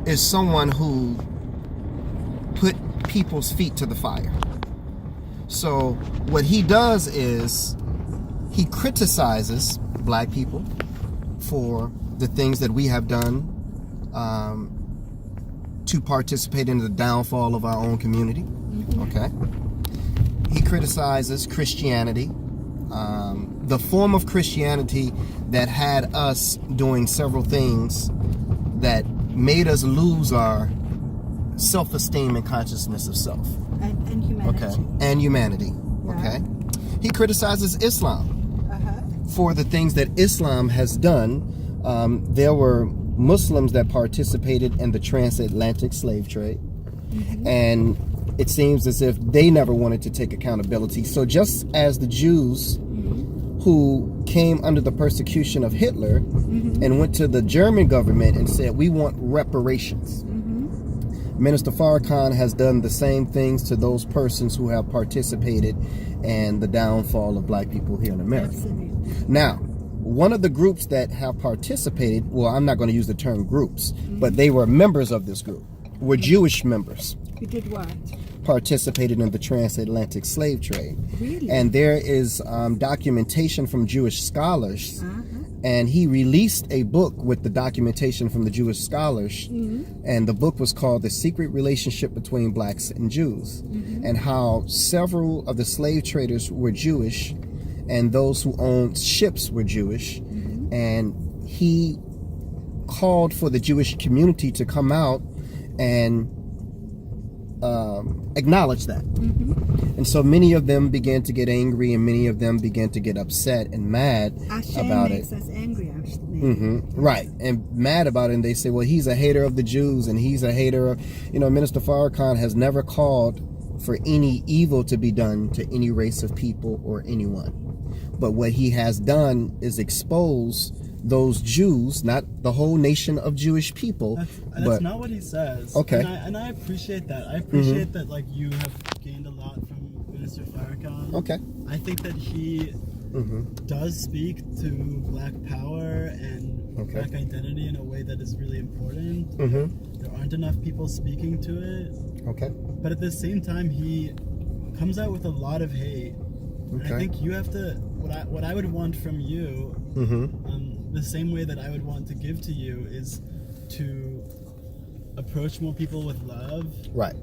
is someone who put people's feet to the fire. So what he does is he criticizes black people for the things that we have done to participate in the downfall of our own community. Okay. He criticizes Christianity, the form of Christianity that had us doing several things that made us lose our self-esteem and consciousness of self. And humanity. Okay. And humanity. Yeah. Okay. He criticizes Islam for the things that Islam has done. There were Muslims that participated in the transatlantic slave trade. And it seems as if they never wanted to take accountability. So just as the Jews who came under the persecution of Hitler and went to the German government and said, we want reparations. Minister Farrakhan has done the same things to those persons who have participated in the downfall of black people here in America. Absolutely. Now, one of the groups that have participated, well, I'm not going to use the term groups, but they were members of this group, were Jewish members. You did what? Participated in the transatlantic slave trade. Really? And there is documentation from Jewish scholars, and he released a book with the documentation from the Jewish scholars, and the book was called The Secret Relationship Between Blacks and Jews, and how several of the slave traders were Jewish, and those who owned ships were Jewish, and he called for the Jewish community to come out and acknowledge that. And so many of them began to get angry, and many of them began to get upset and mad about it. Makes us angry, Right, and mad about it. And they say, well, he's a hater of the Jews, and he's a hater of, Minister Farrakhan has never called for any evil to be done to any race of people or anyone. But what he has done is expose those Jews, not the whole nation of Jewish people. That's not what he says. Okay. And I appreciate that. I appreciate that, like, you have gained a lot from Minister Farrakhan. Okay. I think that he does speak to Black power and Black identity in a way that is really important. There aren't enough people speaking to it. Okay. But at the same time, he comes out with a lot of hate. And I think you have to, what I would want from you, the same way that I would want to give to you, is to approach more people with love. Right.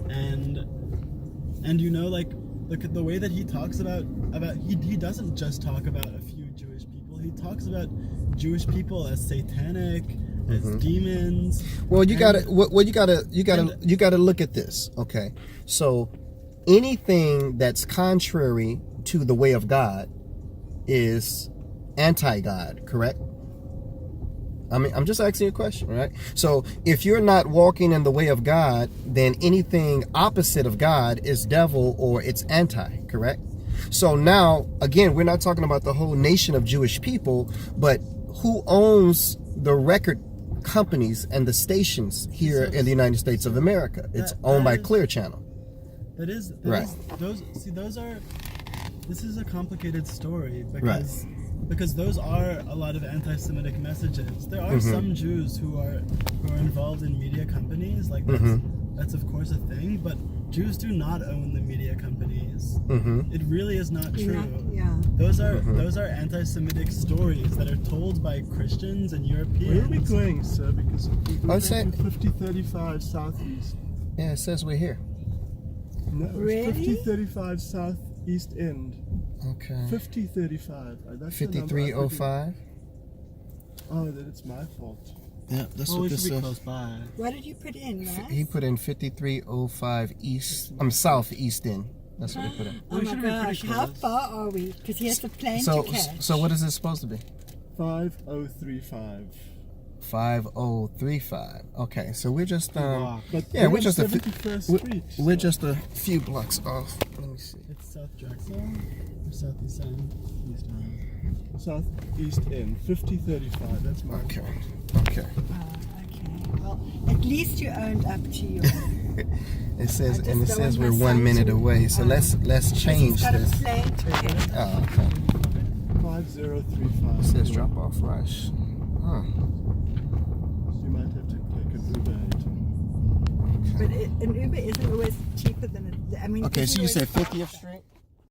And like the way that he talks about he doesn't just talk about a few Jewish people. He talks about Jewish people as satanic, as demons. Well, you gotta look at this. Okay. So anything that's contrary to the way of God is anti-God, correct? I mean, I'm just asking you a question, right? So if you're not walking in the way of God, then anything opposite of God is devil or it's anti, correct? So now, again, we're not talking about the whole nation of Jewish people, but who owns the record companies and the stations here in the United States of America? It's owned by Clear Channel. This is a complicated story because those are a lot of anti-Semitic messages. There are some Jews who are involved in media companies, like that's of course a thing, but Jews do not own the media companies. It really is not true. Those are anti-Semitic stories that are told by Christians and Europeans. Where are we going, sir? Because we're saying 5035 Southeast. Yeah, it says we're here. No, Really? 5035 Southeast End. Okay. 5035. That's 5305. Oh, then it's my fault. Yeah, that's Well, what we this should be says. close by. What did you put in, Matt? He put in 5305 East. Southeast End. That's what he put in. Oh We my should be pretty gosh, how close. far are we? Because he has a plane So, to catch. so what is it supposed to be? 5035. 5035. Okay, so we're just But yeah, we're on just 71st Street. we're just a few blocks off. Let me see. It's South Drexel or Southeast End? East End. Southeast End. 5035. That's my Okay. fault. Okay. Okay. Well, at least you owned up to your... It says I just and it don't says want we're my 1 son minute to- away. So let's change He's got a this. plane to catch. Oh, okay. 5035. It says drop off rush. Huh. You might have to take an Uber to but an Uber isn't always cheaper than I mean. Okay, isn't so you always said 50th Street?